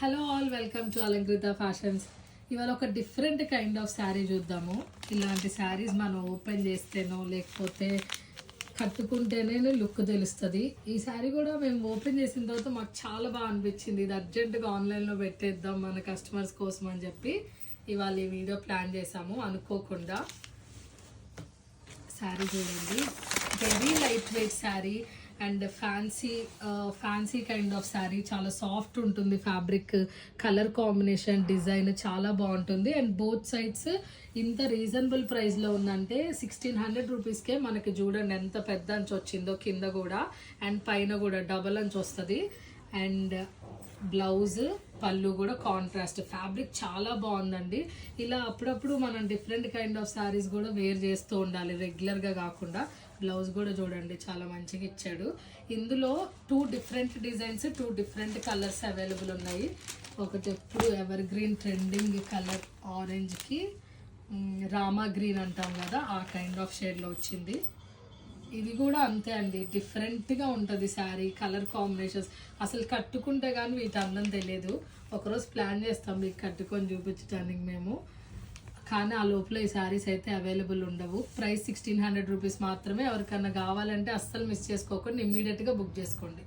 Hello all, welcome to Alankrita fashions. ఇవాళ ఒక different kind of sari చూద్దాము. ఇలాంటి శారీస్ మనం ఓపెన్ చేస్తేనో లేకపోతే కట్టుకుంటేనే లుక్ తెలుస్తుంది. ఈ శారీ కూడా మేము ఓపెన్ చేసిన తర్వాత మాకు చాలా బాగా అనిపించింది. ఇది అర్జెంటుగా ఆన్లైన్లో పెట్టేద్దాం మన కస్టమర్స్ కోసం అని చెప్పి ఇవాళ ఈ వీడియో ప్లాన్ చేసాము. అనుకోకుండా శారీ చూడండి, very light weight sari and fancy kind of sari. చాలా సాఫ్ట్ ఉంటుంది ఫ్యాబ్రిక్, కలర్ కాంబినేషన్, డిజైన్ చాలా బాగుంటుంది. అండ్ బోత్ సైడ్స్ ఇంత రీజనబుల్ ప్రైస్లో ఉందంటే 1600 రూపీస్కే మనకి చూడండి ఎంత పెద్ద అంచు వచ్చిందో కింద కూడా, అండ్ పైన కూడా డబల్ అంచు వస్తుంది. అండ్ బ్లౌజ్ పళ్ళు కూడా కాంట్రాస్ట్, ఫ్యాబ్రిక్ చాలా బాగుందండి. ఇలా అప్పుడప్పుడు మనం డిఫరెంట్ కైండ్ ఆఫ్ శారీస్ కూడా వేర్ చేస్తూ ఉండాలి, రెగ్యులర్గా కాకుండా. బ్లౌజ్ కూడా చూడండి చాలా మంచిగా ఇచ్చాడు. ఇందులో 2 different designs, 2 different colours available ఉన్నాయి. ఒకటి ఎప్పుడు ఎవర్ గ్రీన్ ట్రెండింగ్ కలర్ ఆరెంజ్కి రామా గ్రీన్ అంటాం కదా, ఆ కైండ్ ఆఫ్ షేడ్లో వచ్చింది. ఇది కూడా అంతే అండి, డిఫరెంట్గా ఉంటుంది శారీ, కలర్ కాంబినేషన్స్. అసలు కట్టుకుంటే కానీ వీటి అందం తెలియదు. ఒకరోజు ప్లాన్ చేస్తాం మీకు కట్టుకొని చూపించడానికి మేము, కానీ ఆ లోపల ఈ శారీస్ అయితే అవైలబుల్ ఉండవు. ప్రైస్ 1600 రూపీస్ మాత్రమే. ఎవరికన్నా కావాలంటే అస్సలు మిస్ చేసుకోకుండా ఇమ్మీడియట్గా బుక్ చేసుకోండి.